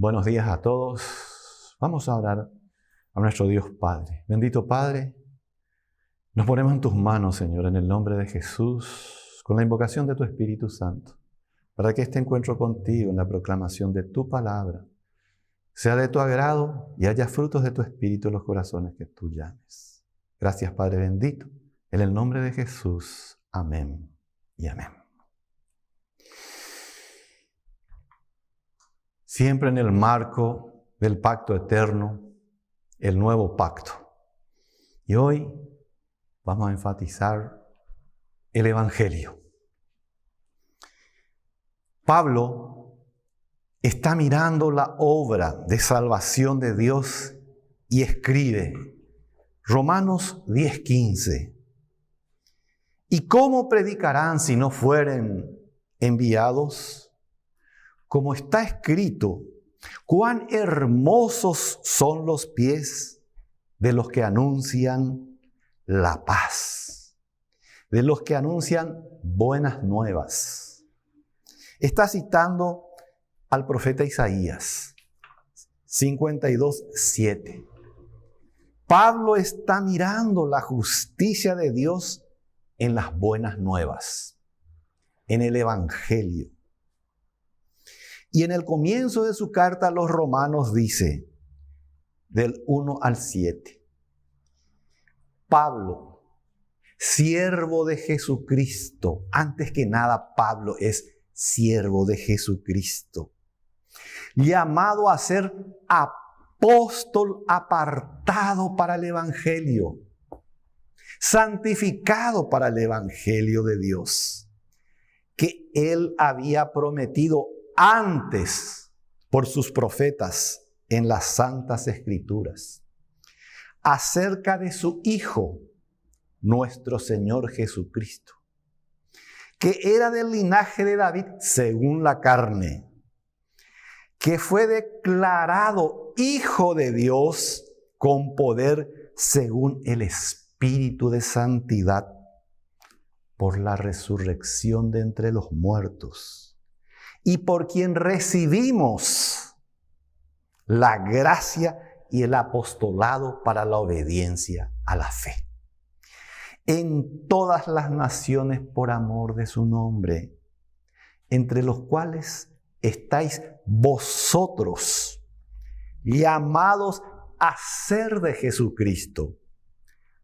Buenos días a todos. Vamos a orar a nuestro Dios Padre. Bendito Padre, nos ponemos en tus manos, Señor, en el nombre de Jesús, con la invocación de tu Espíritu Santo, para que este encuentro contigo en la proclamación de tu palabra sea de tu agrado y haya frutos de tu Espíritu en los corazones que tú llames. Gracias, Padre bendito, en el nombre de Jesús. Amén y amén. Siempre en el marco del pacto eterno, el nuevo pacto. Y hoy vamos a enfatizar el Evangelio. Pablo está mirando la obra de salvación de Dios y escribe Romanos 10:15. ¿Y cómo predicarán si no fueren enviados? Como está escrito, cuán hermosos son los pies de los que anuncian la paz, de los que anuncian buenas nuevas. Está citando al profeta Isaías 52:7. Pablo está mirando la justicia de Dios en las buenas nuevas, en el Evangelio. Y en el comienzo de su carta a los Romanos dice, del 1 al 7, Pablo, siervo de Jesucristo. Antes que nada, Pablo es siervo de Jesucristo, llamado a ser apóstol apartado para el Evangelio, santificado para el Evangelio de Dios, que él había prometido antes por sus profetas en las Santas Escrituras, acerca de su Hijo, nuestro Señor Jesucristo, que era del linaje de David según la carne, que fue declarado Hijo de Dios con poder según el Espíritu de Santidad, por la resurrección de entre los muertos, y por quien recibimos la gracia y el apostolado para la obediencia a la fe. En todas las naciones por amor de su nombre, entre los cuales estáis vosotros, llamados a ser de Jesucristo,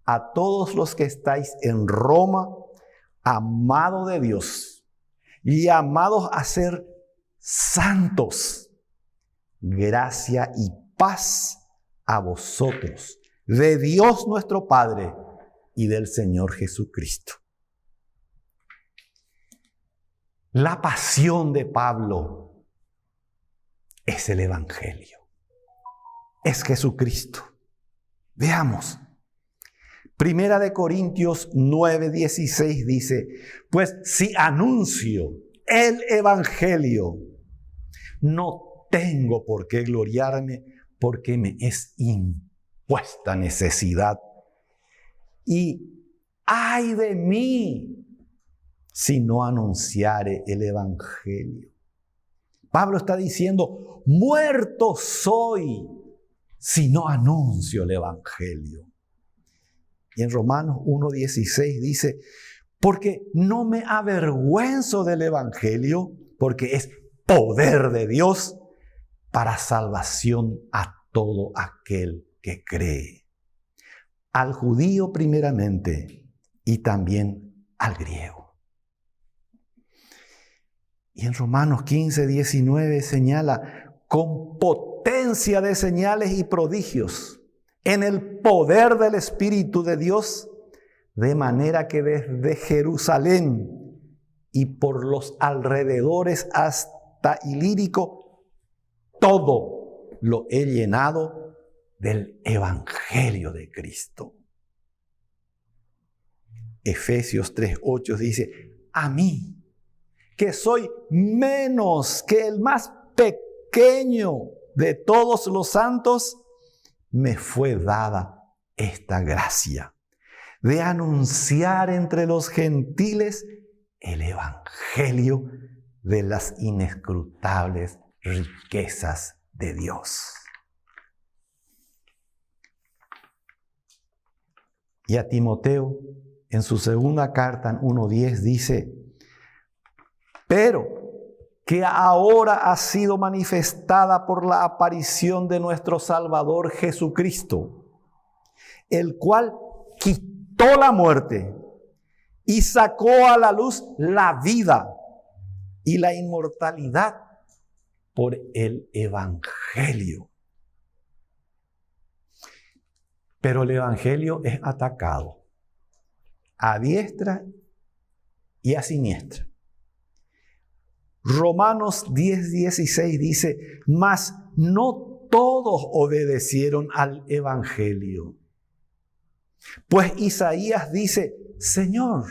a todos los que estáis en Roma, amado de Dios, llamados a ser santos, gracia y paz a vosotros, de Dios nuestro Padre y del Señor Jesucristo. La pasión de Pablo es el Evangelio, es Jesucristo. Veamos. Primera de Corintios 9:16 dice, pues si anuncio el Evangelio, no tengo por qué gloriarme, porque me es impuesta necesidad. Y ay de mí si no anunciare el Evangelio. Pablo está diciendo, muerto soy si no anuncio el Evangelio. Y en Romanos 1:16 dice, porque no me avergüenzo del Evangelio, porque es poder de Dios para salvación a todo aquel que cree. Al judío primeramente y también al griego. Y en Romanos 15:19 señala, con potencia de señales y prodigios, en el poder del Espíritu de Dios, de manera que desde Jerusalén y por los alrededores hasta Ilírico, todo lo he llenado del Evangelio de Cristo. Efesios 3:8 dice, a mí, que soy menos que el más pequeño de todos los santos, me fue dada esta gracia de anunciar entre los gentiles el Evangelio de las inescrutables riquezas de Dios. Y a Timoteo, en su segunda carta, en 1:10, dice: pero que ahora ha sido manifestada por la aparición de nuestro Salvador Jesucristo, el cual quitó la muerte y sacó a la luz la vida y la inmortalidad por el Evangelio. Pero el Evangelio es atacado a diestra y a siniestra. Romanos 10:16 dice: mas no todos obedecieron al Evangelio. Pues Isaías dice: Señor,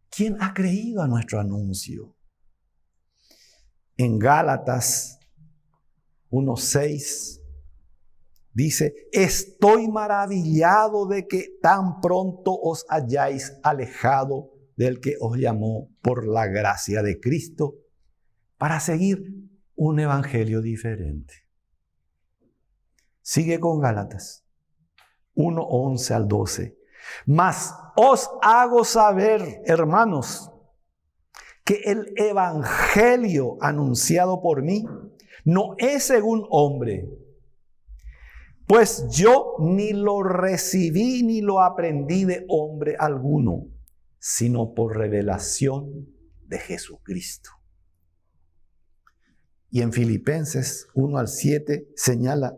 ¿quién ha creído a nuestro anuncio? En Gálatas 1:6 dice: estoy maravillado de que tan pronto os hayáis alejado del que os llamó por la gracia de Cristo para seguir un evangelio diferente. Sigue con Gálatas 1:11 al 12. Mas os hago saber, hermanos, que el evangelio anunciado por mí no es según hombre, pues yo ni lo recibí ni lo aprendí de hombre alguno, sino por revelación de Jesucristo. Y en Filipenses 1:7 señala: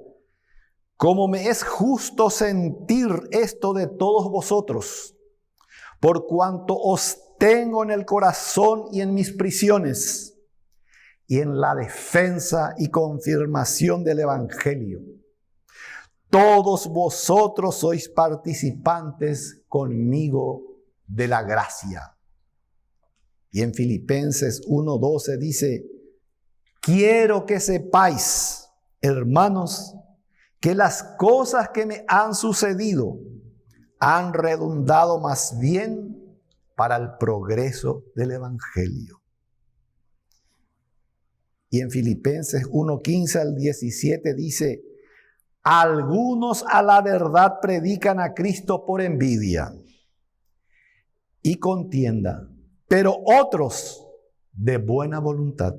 como me es justo sentir esto de todos vosotros, por cuanto os tengo en el corazón y en mis prisiones, y en la defensa y confirmación del Evangelio. Todos vosotros sois participantes conmigo de la gracia. Y en Filipenses 1:12 dice: quiero que sepáis, hermanos, que las cosas que me han sucedido han redundado más bien para el progreso del Evangelio. Y en Filipenses 1:15 al 17 dice: algunos a la verdad predican a Cristo por envidia y contienda, pero otros de buena voluntad.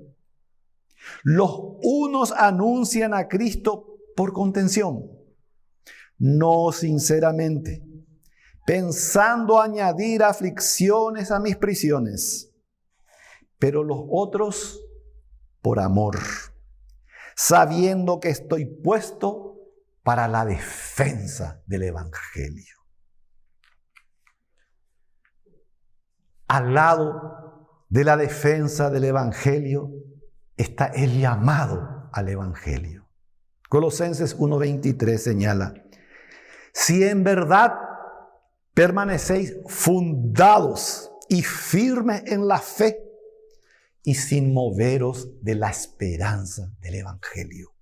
Los unos anuncian a Cristo por contención, no sinceramente, pensando añadir aflicciones a mis prisiones, pero los otros por amor, sabiendo que estoy puesto para la defensa del Evangelio. Al lado de la defensa del Evangelio está el llamado al Evangelio. Colosenses 1:23 señala: si en verdad permanecéis fundados y firmes en la fe y sin moveros de la esperanza del Evangelio,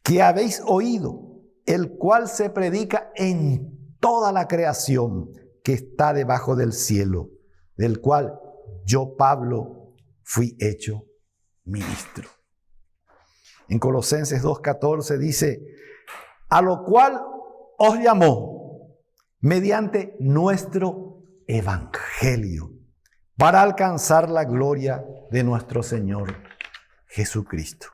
que habéis oído, el cual se predica en toda la creación que está debajo del cielo, del cual yo, Pablo, fui hecho ministro. En Colosenses 2:14 dice: a lo cual os llamó mediante nuestro evangelio para alcanzar la gloria de nuestro Señor Jesucristo.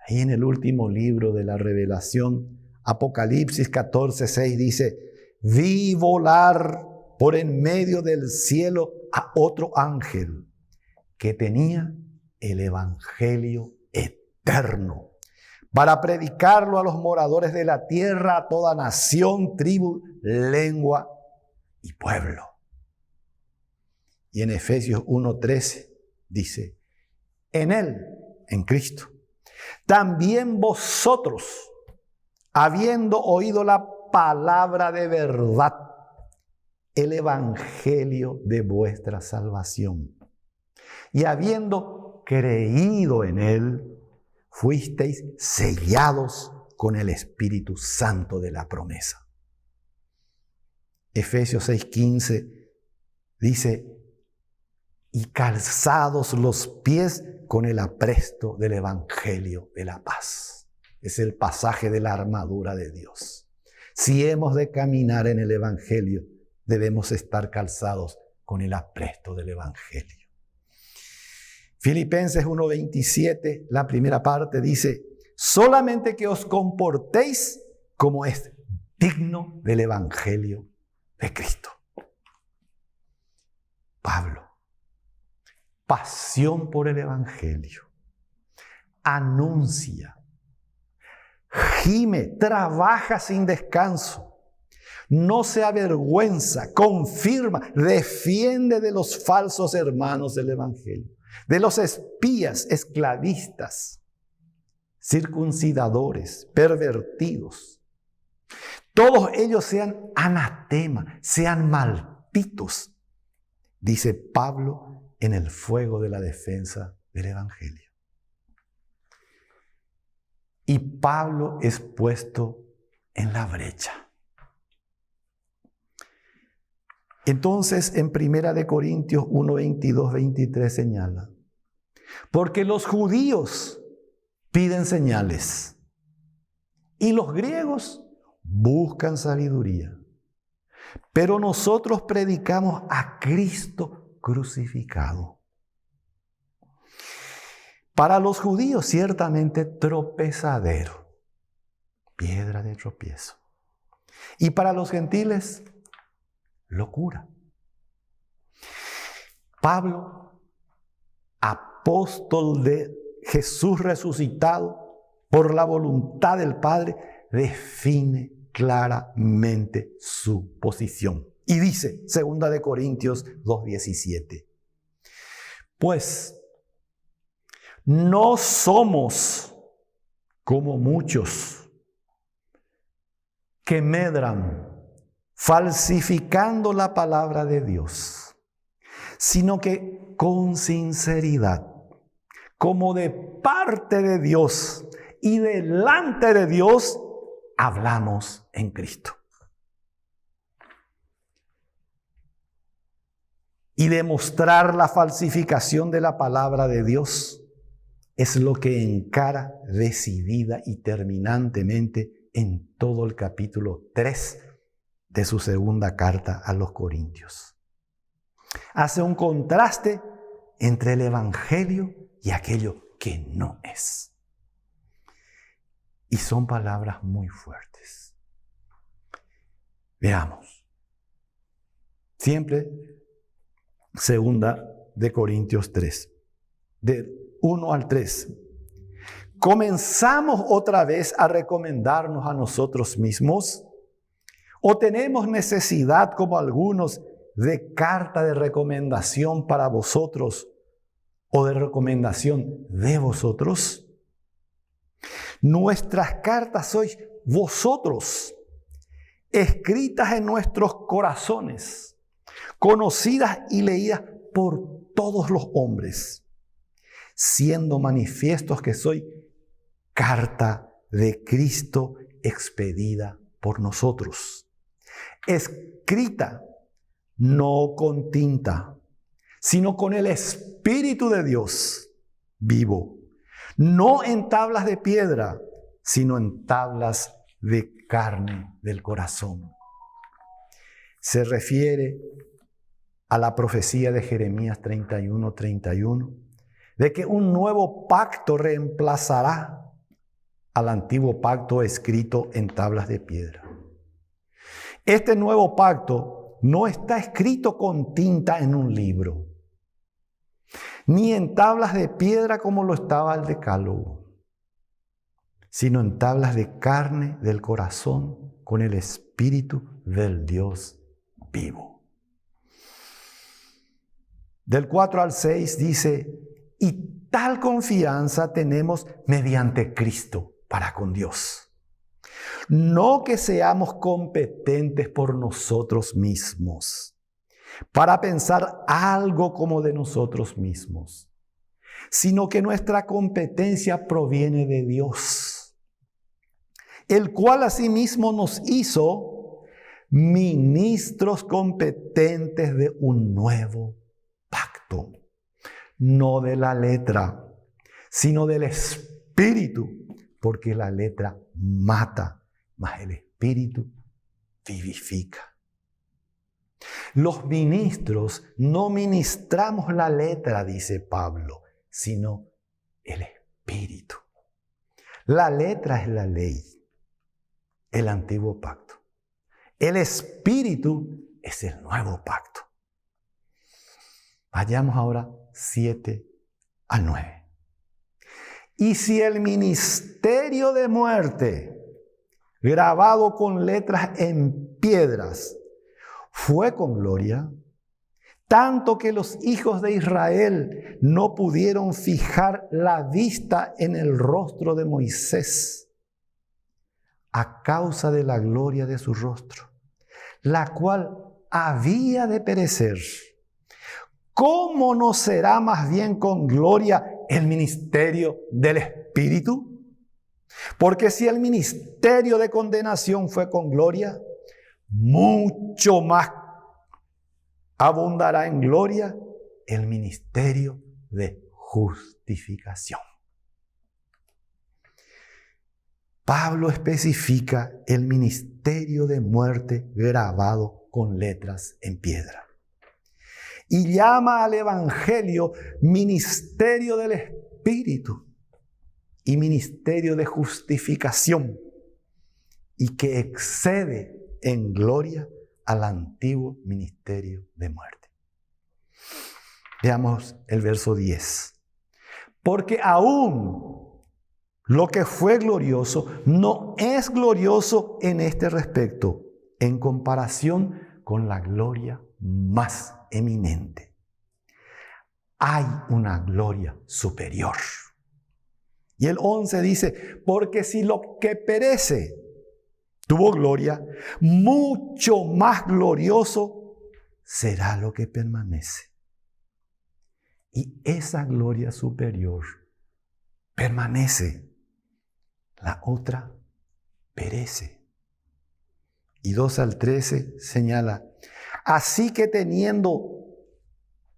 Ahí en el último libro de la Revelación, Apocalipsis 14:6 dice: vi volar por en medio del cielo a otro ángel que tenía el evangelio eterno para predicarlo a los moradores de la tierra, a toda nación, tribu, lengua y pueblo. Y en Efesios 1:13 dice: en Él, en Cristo, también vosotros, habiendo oído la palabra de verdad, el evangelio de vuestra salvación, y habiendo creído en Él, fuisteis sellados con el Espíritu Santo de la promesa. Efesios 6:15 dice: y calzados los pies con el apresto del Evangelio de la paz. Es el pasaje de la armadura de Dios. Si hemos de caminar en el Evangelio, debemos estar calzados con el apresto del Evangelio. Filipenses 1:27, la primera parte dice: solamente que os comportéis como es digno del Evangelio de Cristo. Pablo, pasión por el Evangelio, anuncia, gime, trabaja sin descanso, no se avergüenza, confirma, defiende de los falsos hermanos del Evangelio, de los espías, esclavistas, circuncidadores, pervertidos. Todos ellos sean anatema, sean malditos, dice Pablo en el fuego de la defensa del Evangelio. Y Pablo es puesto en la brecha. Entonces, en 1 Corintios 1, 22, 23 señala: porque los judíos piden señales y los griegos buscan sabiduría. Pero nosotros predicamos a Cristo crucificado. Para los judíos ciertamente tropezadero, piedra de tropiezo. Y para los gentiles, locura. Pablo, apóstol de Jesús resucitado por la voluntad del Padre, define claramente su posición. Y dice, 2 Corintios 2:17, pues no somos como muchos que medran falsificando la palabra de Dios, sino que con sinceridad, como de parte de Dios y delante de Dios, hablamos en Cristo. Y demostrar la falsificación de la palabra de Dios es lo que encara decidida y terminantemente en todo el capítulo 3 de su segunda carta a los Corintios. Hace un contraste entre el Evangelio y aquello que no es. Y son palabras muy fuertes. Veamos. Siempre 2 Corintios 3, de 1 al 3. ¿Comenzamos otra vez a recomendarnos a nosotros mismos? ¿O tenemos necesidad, como algunos, de carta de recomendación para vosotros o de recomendación de vosotros? Nuestras cartas sois vosotros, escritas en nuestros corazones, conocidas y leídas por todos los hombres, siendo manifiestos que soy carta de Cristo expedida por nosotros, escrita no con tinta, sino con el Espíritu de Dios vivo, no en tablas de piedra, sino en tablas de carne del corazón. Se refiere a la profecía de Jeremías 31:31, de que un nuevo pacto reemplazará al antiguo pacto escrito en tablas de piedra. Este nuevo pacto no está escrito con tinta en un libro, ni en tablas de piedra como lo estaba el Decálogo, sino en tablas de carne del corazón con el Espíritu del Dios vivo. Del 4 al 6 dice, y tal confianza tenemos mediante Cristo para con Dios. No que seamos competentes por nosotros mismos, para pensar algo como de nosotros mismos, sino que nuestra competencia proviene de Dios, el cual asimismo nos hizo ministros competentes de un nuevo pacto, no de la letra, sino del Espíritu, porque la letra mata, mas el Espíritu vivifica. Los ministros no ministramos la letra, dice Pablo, sino el Espíritu. La letra es la ley, el antiguo pacto. El Espíritu es el nuevo pacto. Vayamos ahora 7 al 9. Y si el ministerio de muerte, grabado con letras en piedras, fue con gloria, tanto que los hijos de Israel no pudieron fijar la vista en el rostro de Moisés, a causa de la gloria de su rostro, la cual había de perecer. ¿Cómo no será más bien con gloria el ministerio del Espíritu? Porque si el ministerio de condenación fue con gloria, mucho más abundará en gloria el ministerio de justificación. Pablo especifica el ministerio de muerte grabado con letras en piedra. Y llama al Evangelio ministerio del Espíritu y ministerio de justificación, y que excede en gloria al antiguo ministerio de muerte. Veamos el verso 10. Porque aún lo que fue glorioso no es glorioso en este respecto, en comparación con la gloria más eminente. Hay una gloria superior. Y el 11 dice, porque si lo que perece tuvo gloria, mucho más glorioso será lo que permanece. Y esa gloria superior permanece. La otra perece. Y 2 al 13 señala, así que teniendo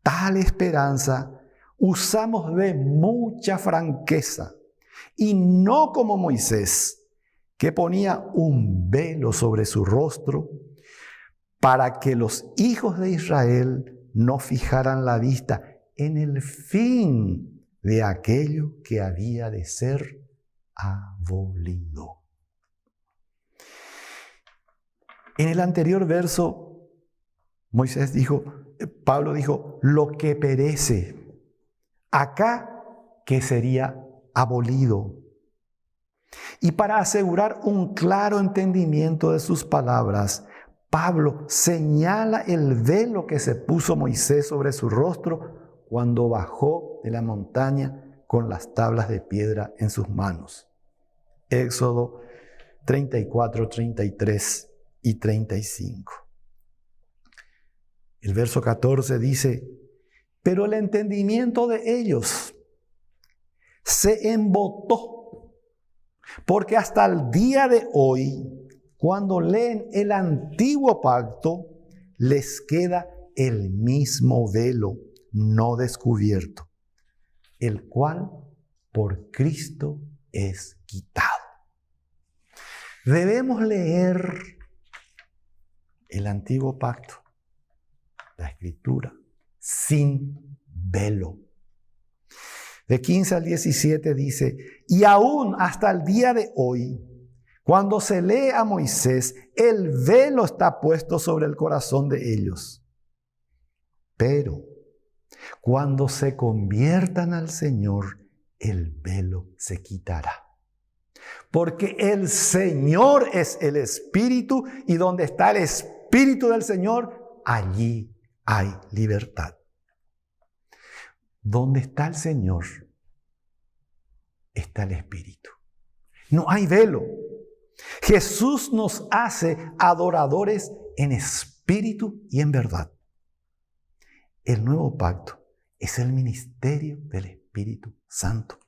tal esperanza, usamos de mucha franqueza, y no como Moisés, que ponía un velo sobre su rostro, para que los hijos de Israel no fijaran la vista en el fin de aquello que había de ser abolido. En el anterior verso, Pablo dijo, lo que perece. Acá, que sería abolido. Y para asegurar un claro entendimiento de sus palabras, Pablo señala el velo que se puso Moisés sobre su rostro cuando bajó de la montaña con las tablas de piedra en sus manos. Éxodo 34, 33 y 35. El verso 14 dice, pero el entendimiento de ellos se embotó, porque hasta el día de hoy, cuando leen el antiguo pacto, les queda el mismo velo no descubierto, el cual por Cristo es quitado. Debemos leer el antiguo pacto, la Escritura, sin velo. De 15 al 17 dice, y aún hasta el día de hoy, cuando se lee a Moisés, el velo está puesto sobre el corazón de ellos. Pero cuando se conviertan al Señor, el velo se quitará. Porque el Señor es el Espíritu, y donde está el Espíritu del Señor, allí hay libertad. Donde está el Señor, está el Espíritu. No hay velo. Jesús nos hace adoradores en espíritu y en verdad. El nuevo pacto es el ministerio del Espíritu Santo.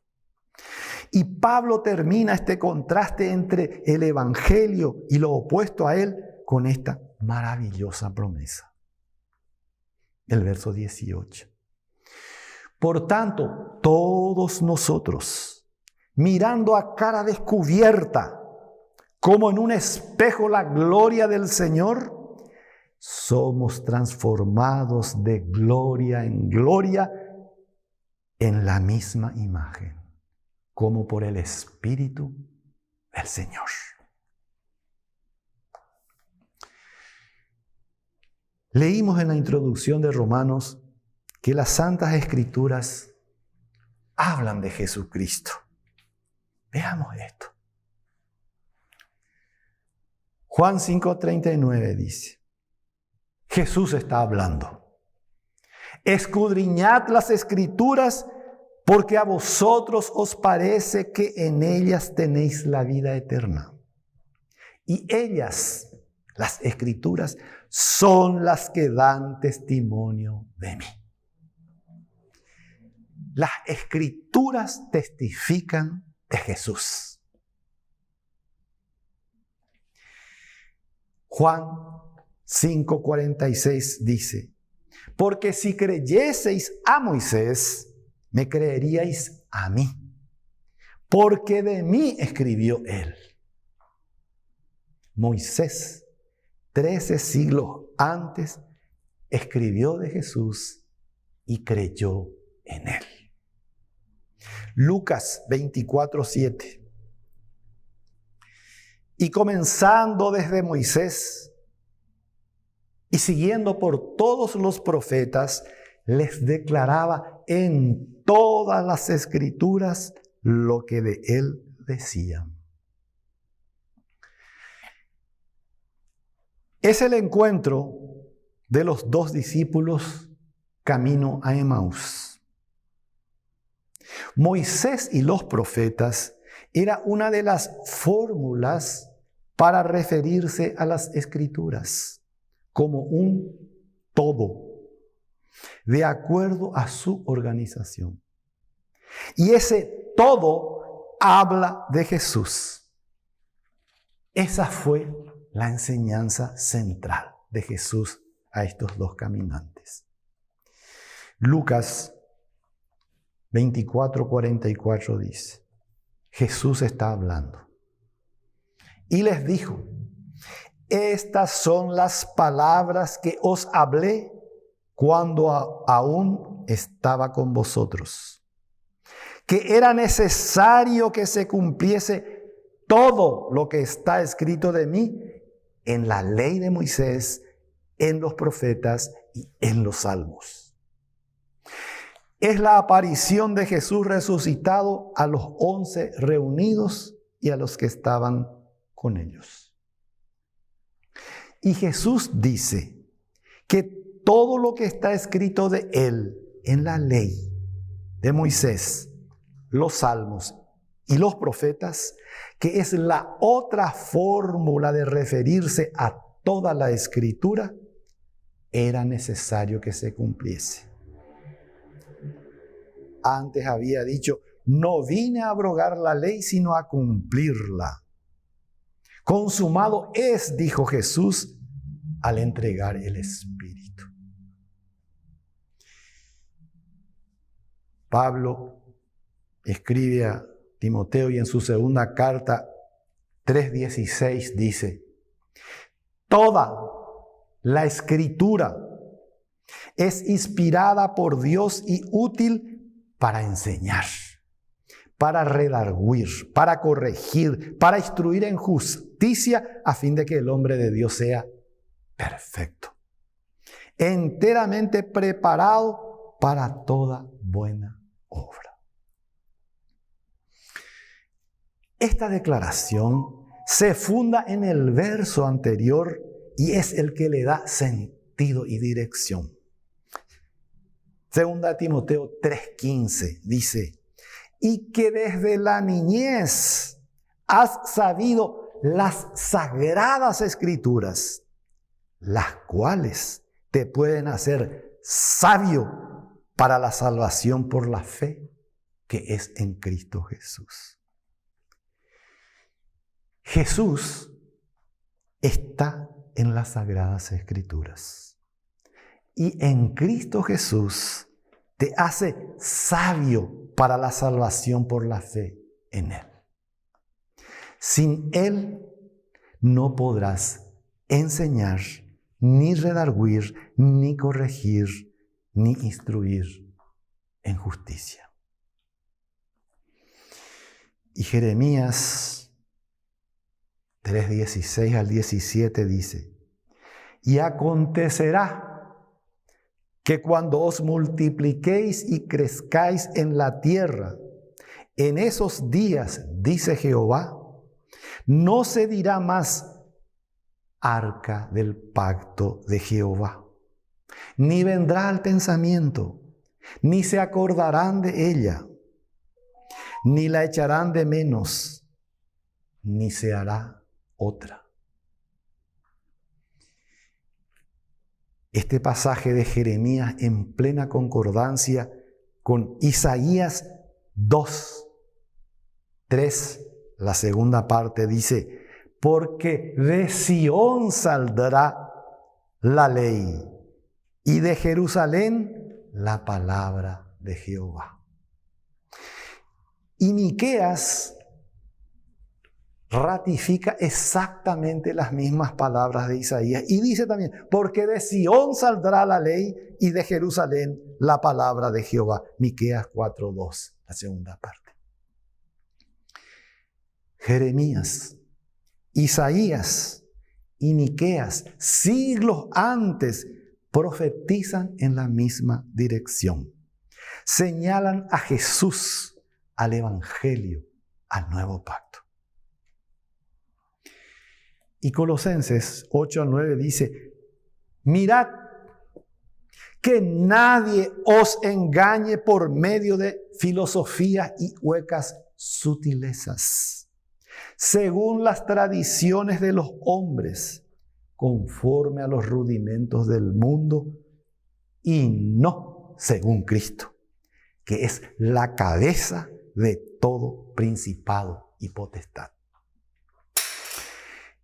Y Pablo termina este contraste entre el Evangelio y lo opuesto a él con esta maravillosa promesa. El verso 18. Por tanto, todos nosotros, mirando a cara descubierta, como en un espejo la gloria del Señor, somos transformados de gloria en gloria en la misma imagen, como por el Espíritu del Señor. Leímos en la introducción de Romanos que las Santas Escrituras hablan de Jesucristo. Veamos esto. Juan 5:39 dice, Jesús está hablando. Escudriñad las Escrituras, porque a vosotros os parece que en ellas tenéis la vida eterna. Y ellas, las Escrituras, son las que dan testimonio de mí. Las Escrituras testifican de Jesús. Juan 5:46 dice, porque si creyeseis a Moisés, me creeríais a mí, porque de mí escribió él. Moisés, 13 siglos antes, escribió de Jesús y creyó en él. Lucas 24:7. Y comenzando desde Moisés y siguiendo por todos los profetas, les declaraba en todas las Escrituras lo que de él decían. Es el encuentro de los dos discípulos camino a Emaús. Moisés y los profetas era una de las fórmulas para referirse a las Escrituras como un todo, de acuerdo a su organización. Y ese todo habla de Jesús. Esa fue la enseñanza central de Jesús a estos dos caminantes. Lucas 24:44 dice, Jesús está hablando. Y les dijo, estas son las palabras que os hablé cuando aún estaba con vosotros, que era necesario que se cumpliese todo lo que está escrito de mí en la ley de Moisés, en los profetas y en los salmos. Es la aparición de Jesús resucitado a los 11 reunidos y a los que estaban con ellos. Y Jesús dice que todo lo que está escrito de él en la ley de Moisés, los salmos y los profetas, que es la otra fórmula de referirse a toda la Escritura, era necesario que se cumpliese. Antes había dicho, no vine a abrogar la ley, sino a cumplirla. Consumado es, dijo Jesús, al entregar el Espíritu. Pablo escribe a Timoteo y en su segunda carta 3:16 dice, toda la Escritura es inspirada por Dios y útil para enseñar, para redarguir, para corregir, para instruir en justicia, a fin de que el hombre de Dios sea perfecto, enteramente preparado para toda buena obra. Esta declaración se funda en el verso anterior y es el que le da sentido y dirección. Segunda Timoteo 3:15 dice, y que desde la niñez has sabido las sagradas Escrituras, las cuales te pueden hacer sabio para la salvación por la fe que es en Cristo Jesús. Jesús está en las Sagradas Escrituras. Y en Cristo Jesús te hace sabio para la salvación por la fe en Él. Sin Él no podrás enseñar, ni redarguir, ni corregir, ni instruir en justicia. Y Jeremías 3:16 al 17 dice: y acontecerá que cuando os multipliquéis y crezcáis en la tierra, en esos días, dice Jehová, no se dirá más arca del pacto de Jehová, ni vendrá al pensamiento, ni se acordarán de ella, ni la echarán de menos, ni se hará otra. Este pasaje de Jeremías en plena concordancia con Isaías 2:3, la segunda parte dice: porque de Sión saldrá la ley y de Jerusalén la palabra de Jehová. Y Miqueas ratifica exactamente las mismas palabras de Isaías y dice también: porque de Sión saldrá la ley y de Jerusalén la palabra de Jehová. Miqueas 4:2, la segunda parte. Jeremías, Isaías y Miqueas, siglos antes, profetizan en la misma dirección. Señalan a Jesús, al Evangelio, al nuevo pacto. Y Colosenses 8:9 dice: mirad que nadie os engañe por medio de filosofías y huecas sutilezas, según las tradiciones de los hombres, conforme a los rudimentos del mundo, y no según Cristo, que es la cabeza de todo principado y potestad.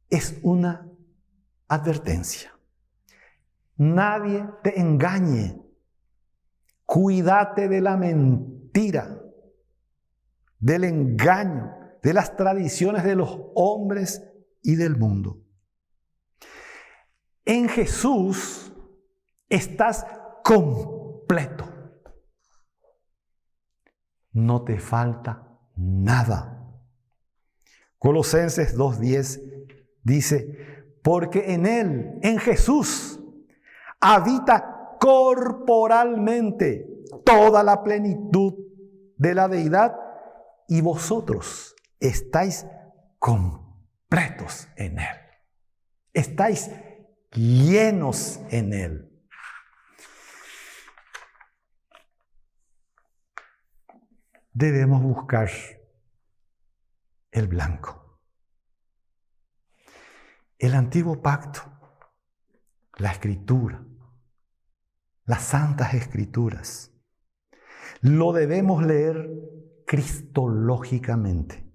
Es una advertencia. Nadie te engañe. Cuídate de la mentira, del engaño, de las tradiciones de los hombres y del mundo. En Jesús estás completo. No te falta nada. Colosenses 2:10 dice: porque en Él, en Jesús, habita corporalmente toda la plenitud de la deidad, y vosotros estáis completos en Él. Estáis llenos en Él. Debemos buscar el blanco. El antiguo pacto, la escritura, las santas escrituras, lo debemos leer cristológicamente.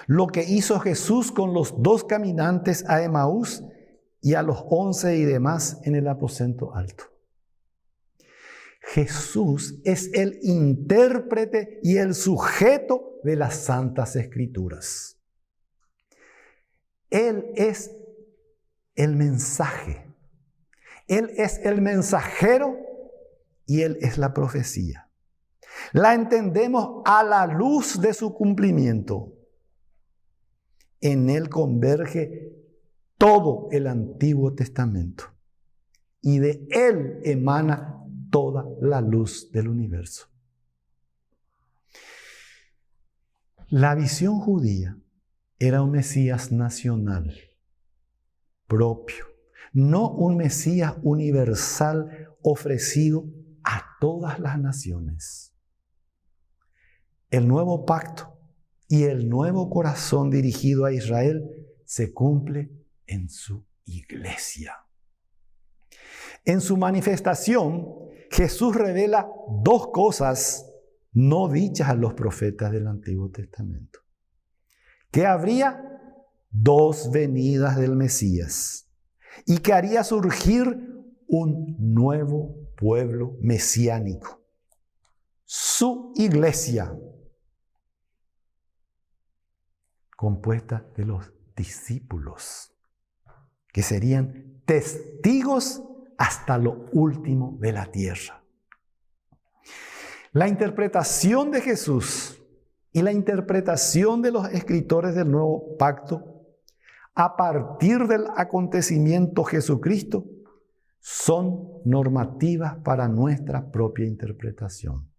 Lo que hizo Jesús con los 2 caminantes a Emaús y a los 11 y demás en el aposento alto. Jesús es el intérprete y el sujeto de las santas escrituras. Él es el mensaje. Él es el mensajero y Él es la profecía. La entendemos a la luz de su cumplimiento. En Él converge todo el Antiguo Testamento y de Él emana toda la luz del universo. La visión judía era un Mesías nacional, propio, no un Mesías universal ofrecido a todas las naciones. El nuevo pacto y el nuevo corazón dirigido a Israel se cumple en su iglesia. En su manifestación, Jesús revela 2 cosas no dichas a los profetas del Antiguo Testamento: que habría 2 venidas del Mesías y que haría surgir un nuevo pueblo mesiánico, su iglesia, compuesta de los discípulos, que serían testigos hasta lo último de la tierra. La interpretación de Jesús y la interpretación de los escritores del Nuevo Pacto a partir del acontecimiento Jesucristo son normativas para nuestra propia interpretación.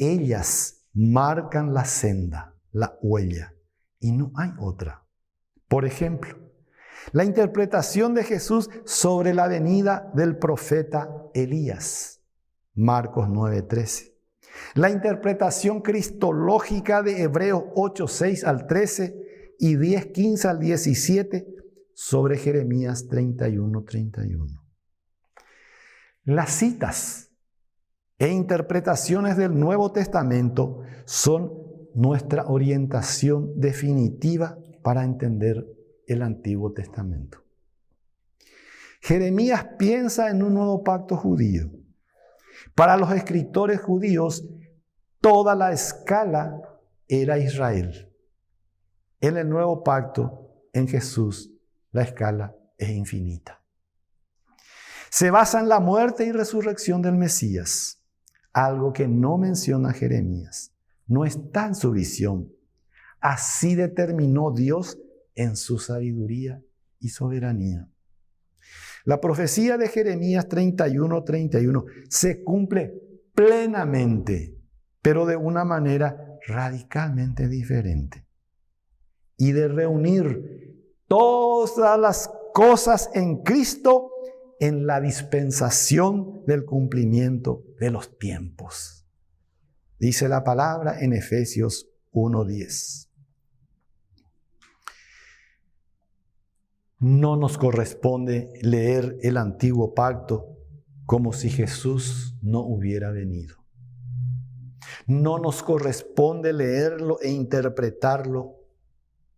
Ellas marcan la senda, la huella, y no hay otra. Por ejemplo, la interpretación de Jesús sobre la venida del profeta Elías, Marcos 9:13. La interpretación cristológica de Hebreos 8:6 al 13 y 10:15 al 17 sobre Jeremías 31:31. Las citas e interpretaciones del Nuevo Testamento son nuestra orientación definitiva para entender el Antiguo Testamento. Jeremías piensa en un nuevo pacto judío. Para los escritores judíos, toda la escala era Israel. En el nuevo pacto, en Jesús, la escala es infinita. Se basa en la muerte y resurrección del Mesías, algo que no menciona Jeremías. No está en su visión. Así determinó Dios en su sabiduría y soberanía. La profecía de Jeremías 31:31 se cumple plenamente, pero de una manera radicalmente diferente. Y de reunir todas las cosas en Cristo en la dispensación del cumplimiento de los tiempos. Dice la palabra en Efesios 1:10. No nos corresponde leer el antiguo pacto como si Jesús no hubiera venido. No nos corresponde leerlo e interpretarlo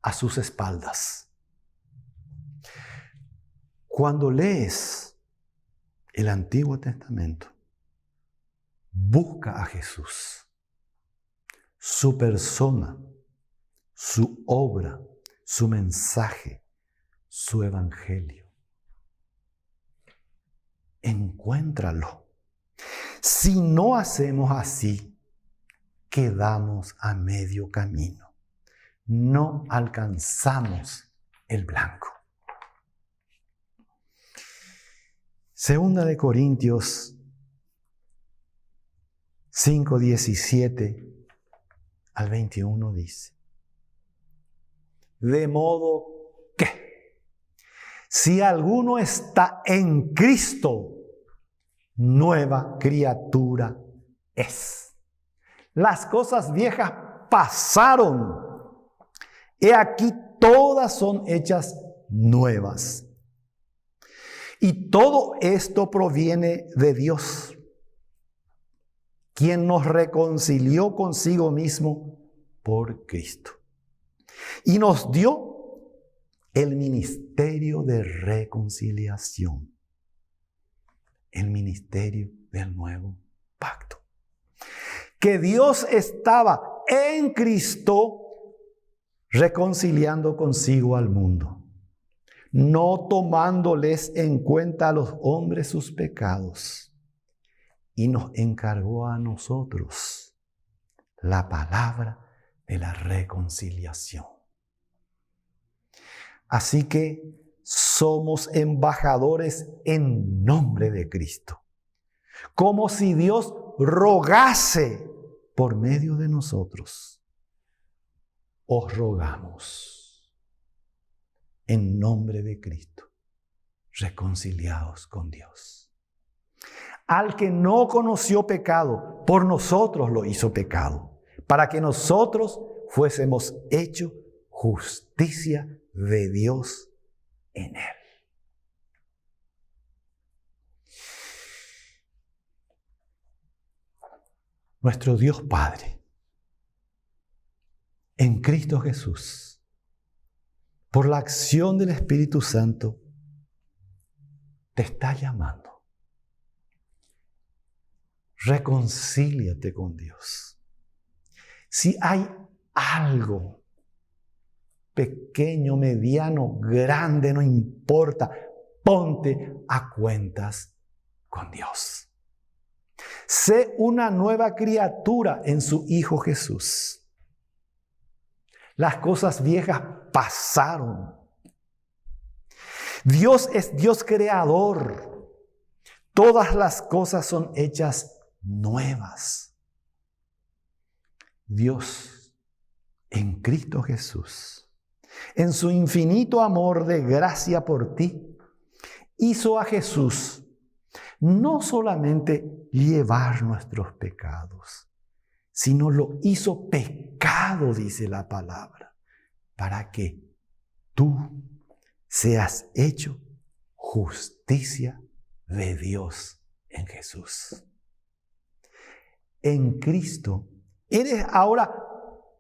a sus espaldas. Cuando lees el Antiguo Testamento, busca a Jesús, su persona, su obra, su mensaje, su evangelio. Encuéntralo. Si no hacemos así, quedamos a medio camino. No alcanzamos el blanco. Segunda de Corintios 5:17 al 21 dice: de modo que si alguno está en Cristo, nueva criatura es. Las cosas viejas pasaron. He aquí todas son hechas nuevas. Y todo esto proviene de Dios, quien nos reconcilió consigo mismo por Cristo. Y nos dio el ministerio de reconciliación, el ministerio del nuevo pacto. Que Dios estaba en Cristo reconciliando consigo al mundo, no tomándoles en cuenta a los hombres sus pecados, y nos encargó a nosotros la palabra de la reconciliación. Así que somos embajadores en nombre de Cristo, como si Dios rogase por medio de nosotros. Os rogamos en nombre de Cristo, reconciliados con Dios. Al que no conoció pecado, por nosotros lo hizo pecado, para que nosotros fuésemos hechos justicia de Dios en él. Nuestro Dios Padre, en Cristo Jesús, por la acción del Espíritu Santo, te está llamando. reconcíliate con Dios. Si hay algo pequeño, mediano, grande, no importa, ponte a cuentas con Dios. Sé una nueva criatura en su Hijo Jesús. Las cosas viejas pasaron. Dios es Dios creador. Todas las cosas son hechas nuevas. Dios, en Cristo Jesús, en su infinito amor de gracia por ti, hizo a Jesús no solamente llevar nuestros pecados, sino lo hizo pecado, dice la palabra, para que tú seas hecho justicia de Dios en Jesús. En Cristo eres ahora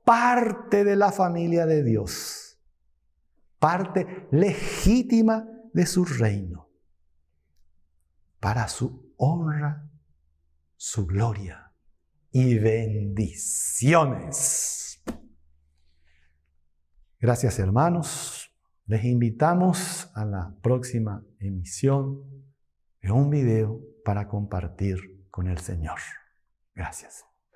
parte de la familia de Dios, parte legítima de su reino, para su honra, su gloria y bendiciones. Gracias, hermanos. Les invitamos a la próxima emisión de un video para compartir con el Señor. Gracias.